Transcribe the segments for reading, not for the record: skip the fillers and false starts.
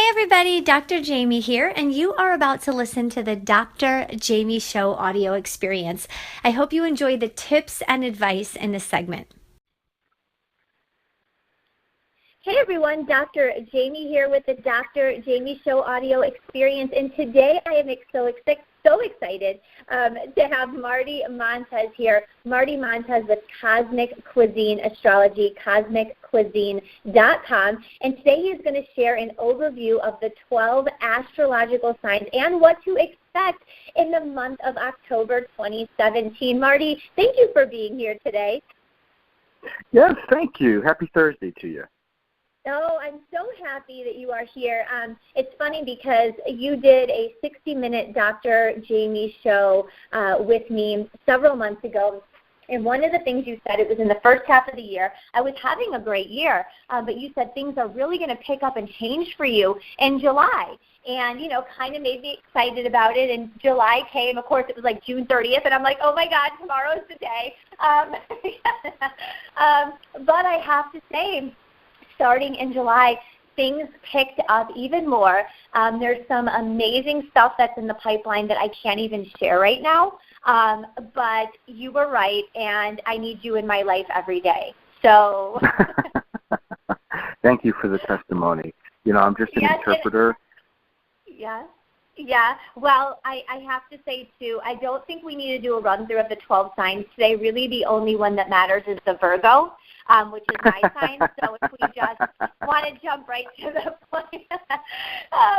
Hey everybody, Dr. Jaime here, and you are about to listen to the Dr. Jaime Show audio experience. I hope you enjoy the tips and advice in this segment. Hey everyone, Dr. Jaime here with the Dr. Jaime Show audio experience, and today I am so excited to have Marty Montes here. Marty Montes with Cosmic Cuisine Astrology, cosmiccuisine.com, and today he is going to share an overview of the 12 astrological signs and what to expect in the month of October 2017. Marty, thank you for being here today. Yes, thank you. Happy Thursday to you. Oh, I'm so happy that you are here. It's funny because you did a 60-minute Dr. Jaime show with me several months ago. And one of the things you said, it was in the first half of the year, I was having a great year, but you said things are really going to pick up and change for you in July. And, kind of made me excited about it. And July came. Of course, it was like June 30th. And I'm like, oh, my God, tomorrow's the day. But I have to say, starting in July, things picked up even more. There's some amazing stuff that's in the pipeline that I can't even share right now. But you were right, and I need you in my life every day. So thank you for the testimony. I'm just an interpreter. Yeah. Well, I have to say, too, I don't think we need to do a run-through of the 12 signs today. Really, the only one that matters is the Virgo, which is my sign. So if we just want to jump right to the point.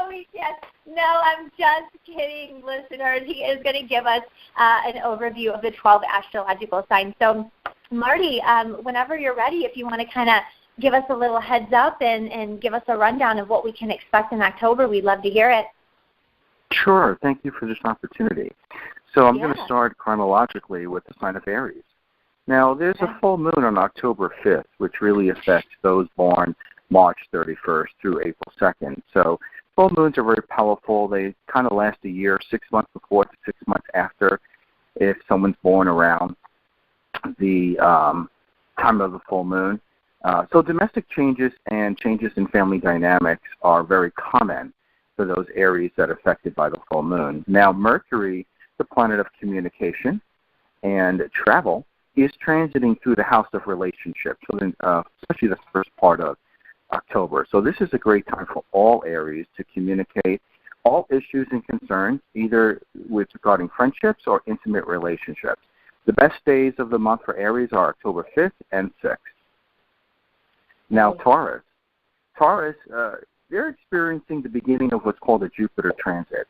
We can't. No, I'm just kidding, listeners. He is going to give us an overview of the 12 astrological signs. So, Marty, whenever you're ready, if you want to kind of give us a little heads up and give us a rundown of what we can expect in October, we'd love to hear it. Sure. Thank you for this opportunity. So I'm going to start chronologically with the sign of Aries. Now, there's a full moon on October 5th, which really affects those born March 31st through April 2nd. So full moons are very powerful. They kind of last a year, 6 months before to 6 months after, if someone's born around the time of the full moon. So domestic changes and changes in family dynamics are very common for those Aries that are affected by the full moon. Now, Mercury, the planet of communication and travel, is transiting through the house of relationships, especially the first part of October. So this is a great time for all Aries to communicate all issues and concerns, either with regarding friendships or intimate relationships. The best days of the month for Aries are October 5th and 6th. Now, Taurus, they're experiencing the beginning of what's called a Jupiter transit.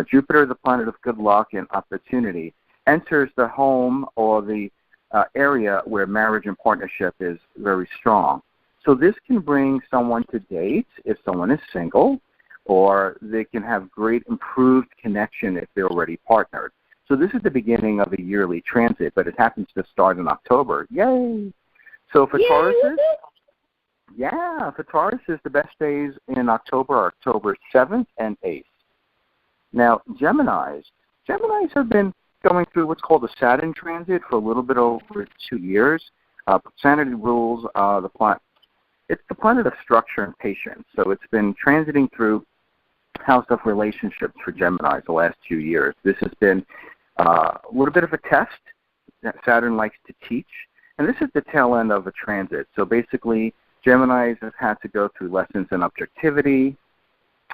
Jupiter, the planet of good luck and opportunity, enters the home or the area where marriage and partnership is very strong. So this can bring someone to date if someone is single, or they can have great improved connection if they're already partnered. So this is the beginning of a yearly transit, but it happens to start in October. Yay! So for Tauruses, for Tauruses, the best days in October are October 7th and 8th. Now, Geminis have been going through what's called a Saturn transit for a little bit over 2 years. Saturn rules the planet. It's the planet of structure and patience. So it's been transiting through house of relationships for Geminis the last 2 years. This has been a little bit of a test that Saturn likes to teach. And this is the tail end of a transit. So basically, Geminis have had to go through lessons in objectivity,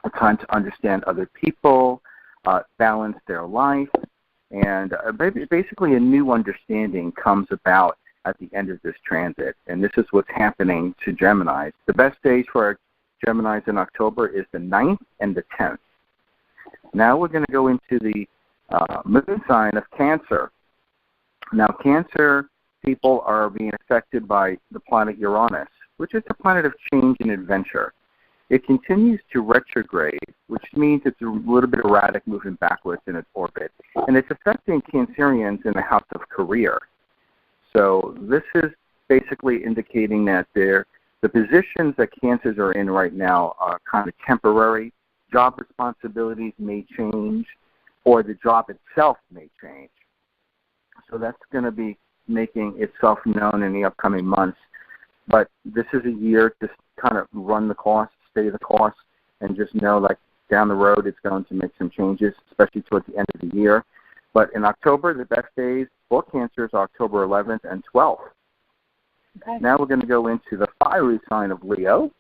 a time to understand other people, balance their life, and basically a new understanding comes about at the end of this transit. And this is what's happening to Geminis. The best days for Geminis in October is the 9th and the 10th. Now we're going to go into the moon sign of Cancer. Now, Cancer people are being affected by the planet Uranus, which is the planet of change and adventure. It continues to retrograde, which means it's a little bit erratic, moving backwards in its orbit. And it's affecting Cancerians in the house of career. So this is basically indicating that the positions that Cancers are in right now are kind of temporary. Job responsibilities may change, or the job itself may change. So that's going to be making itself known in the upcoming months. But this is a year to kind of run the course, stay the course, and just know, like, down the road it's going to make some changes, especially towards the end of the year. But in October, the best days for Cancers are October 11th and 12th. Okay. Now we're going to go into the fiery sign of Leo.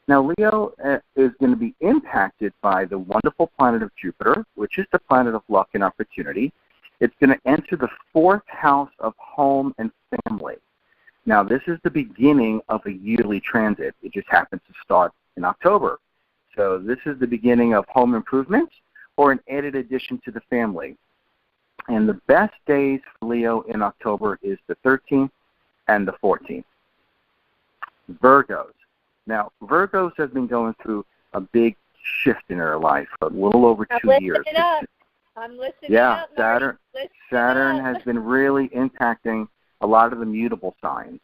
Now, Leo is going to be impacted by the wonderful planet of Jupiter, which is the planet of luck and opportunity. It's going to enter the 4th house of home and family. Now, this is the beginning of a yearly transit. It just happens to start in October. So this is the beginning of home improvements or an added addition to the family. And the best days for Leo in October is the 13th and the 14th. Virgos. Now, Virgos have been going through a big shift in their life for a little over 2 years. I'm listening yeah, up, Saturn has been really impacting a lot of the mutable signs.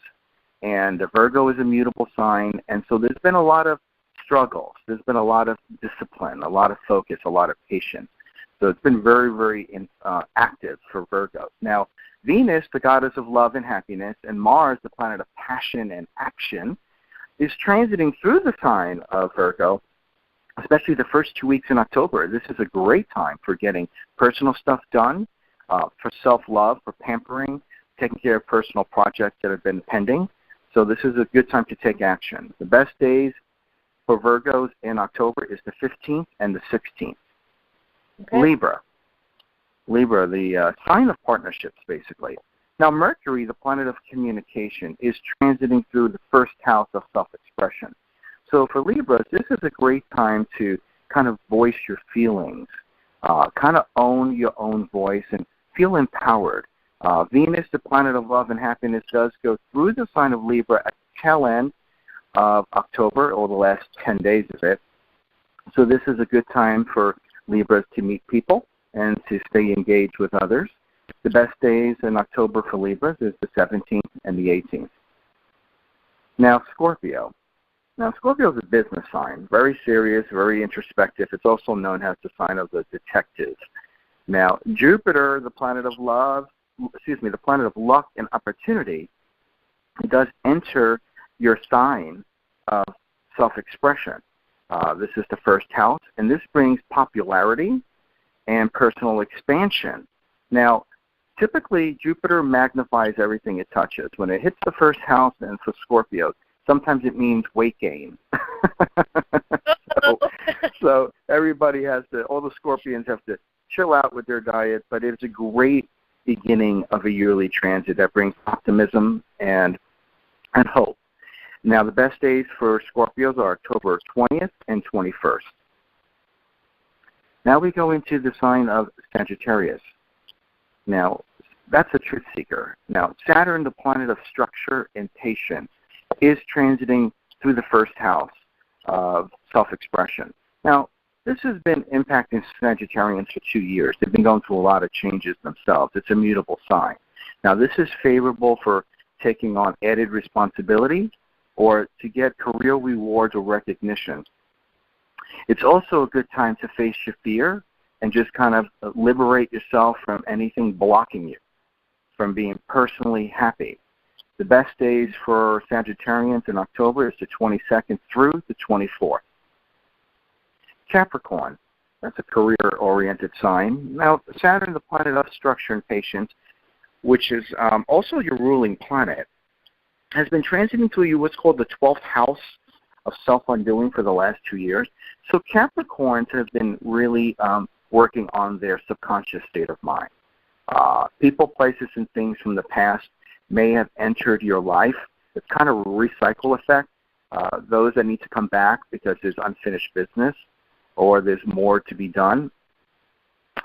And Virgo is a mutable sign, and so there's been a lot of struggles. There's been a lot of discipline, a lot of focus, a lot of patience. So it's been very, very active for Virgos. Now, Venus, the goddess of love and happiness, and Mars, the planet of passion and action, is transiting through the sign of Virgo, especially the first 2 weeks in October. This is a great time for getting personal stuff done, for self-love, for pampering, taking care of personal projects that have been pending. So this is a good time to take action. The best days for Virgos in October is the 15th and the 16th. Okay. Libra, the sign of partnerships, basically. Now, Mercury, the planet of communication, is transiting through the 1st house of self-expression. So for Libras, this is a great time to kind of voice your feelings, kind of own your own voice and feel empowered. Venus, the planet of love and happiness, does go through the sign of Libra at the tail end of October, or the last 10 days of it. So this is a good time for Libras to meet people and to stay engaged with others. The best days in October for Libras is the 17th and the 18th. Now, Scorpio. Now, Scorpio is a business sign, very serious, very introspective. It's also known as the sign of the detective. Now, Jupiter, the planet of the planet of luck and opportunity, does enter your sign of self-expression. This is the 1st house, and this brings popularity and personal expansion. Now, typically, Jupiter magnifies everything it touches. When it hits the 1st house, and for Scorpios, sometimes it means weight gain. so everybody all the Scorpions have to chill out with their diet, but it's a great beginning of a yearly transit that brings optimism and hope. Now, the best days for Scorpios are October 20th and 21st. Now we go into the sign of Sagittarius. Now, that's a truth seeker. Now, Saturn, the planet of structure and patience, is transiting through the 1st house of self-expression. Now, this has been impacting Sagittarians for 2 years. They've been going through a lot of changes themselves. It's a mutable sign. Now, this is favorable for taking on added responsibility or to get career rewards or recognition. It's also a good time to face your fear and just kind of liberate yourself from anything blocking you from being personally happy. The best days for Sagittarians in October is the 22nd through the 24th. Capricorn, that's a career-oriented sign. Now, Saturn, the planet of structure and patience, which is also your ruling planet, has been transiting through what's called the 12th house of self-undoing for the last 2 years. So Capricorns have been really working on their subconscious state of mind. People, places, and things from the past may have entered your life. It's kind of a recycle effect. Those that need to come back because there's unfinished business or there's more to be done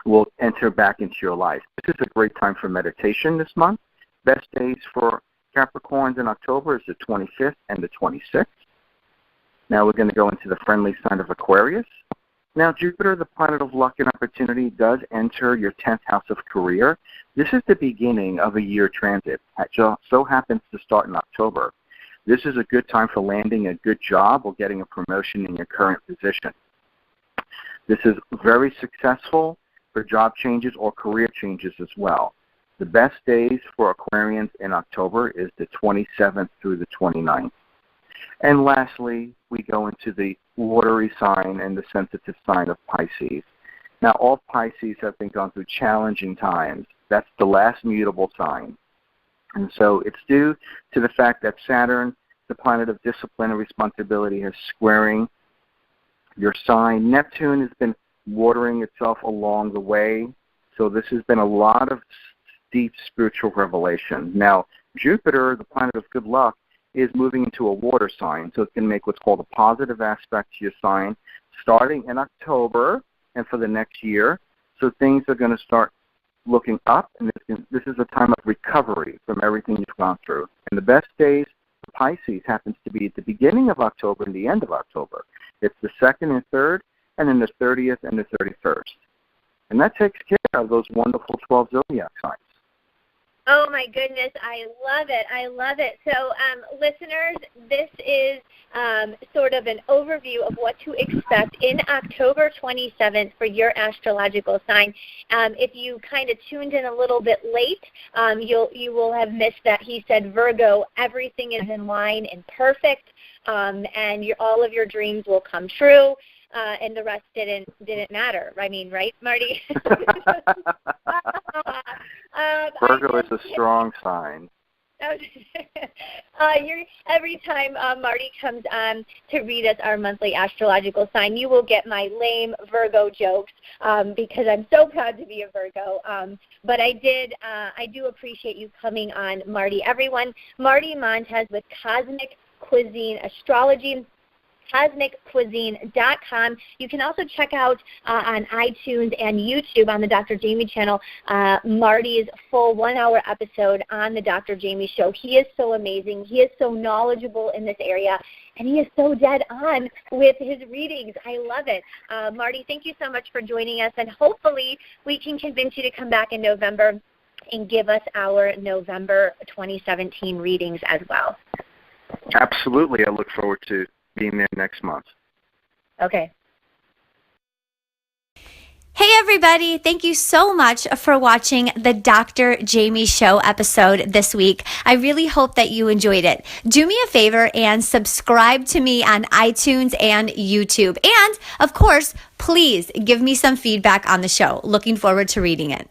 will enter back into your life. This is a great time for meditation this month. Best days for Capricorns in October is the 25th and the 26th. Now we're going to go into the friendly sign of Aquarius. Now, Jupiter, the planet of luck and opportunity, does enter your 10th house of career. This is the beginning of a year transit. It so happens to start in October. This is a good time for landing a good job or getting a promotion in your current position. This is very successful for job changes or career changes as well. The best days for Aquarians in October is the 27th through the 29th. And lastly, we go into the watery sign and the sensitive sign of Pisces. Now, all Pisces have been going through challenging times. That's the last mutable sign. And so it's due to the fact that Saturn, the planet of discipline and responsibility, is squaring your sign. Neptune has been watering itself along the way. So this has been a lot of deep spiritual revelation. Now, Jupiter, the planet of good luck, is moving into a water sign. So it can make what's called a positive aspect to your sign starting in October and for the next year. So things are going to start looking up, and this is a time of recovery from everything you've gone through. And the best days for Pisces happens to be at the beginning of October and the end of October. It's the 2nd and 3rd, and then the 30th and the 31st. And that takes care of those wonderful 12 zodiac signs. Oh, my goodness. I love it. I love it. So, listeners, this is sort of an overview of what to expect in October 27th for your astrological sign. If you kind of tuned in a little bit late, you will have missed that he said, Virgo, everything is in line and perfect, and all of your dreams will come true. And the rest didn't matter. I mean, right, Marty? Virgo is a strong sign. Every time Marty comes on to read us our monthly astrological sign, you will get my lame Virgo jokes because I'm so proud to be a Virgo. But I do appreciate you coming on, Marty. Everyone, Marty Montes with Cosmic Cuisine Astrology. CosmicCuisine.com. You can also check out on iTunes and YouTube on the Dr. Jaime channel Marty's full 1-hour episode on the Dr. Jaime Show. He is so amazing. He is so knowledgeable in this area, and he is so dead on with his readings. I love it. Marty, thank you so much for joining us, and hopefully we can convince you to come back in November and give us our November 2017 readings as well. Absolutely. I look forward to being there next month. Okay. Hey everybody, thank you so much for watching the Dr. Jaime Show episode this week. I really hope that you enjoyed it. Do me a favor and subscribe to me on iTunes and YouTube. And of course, please give me some feedback on the show. Looking forward to reading it.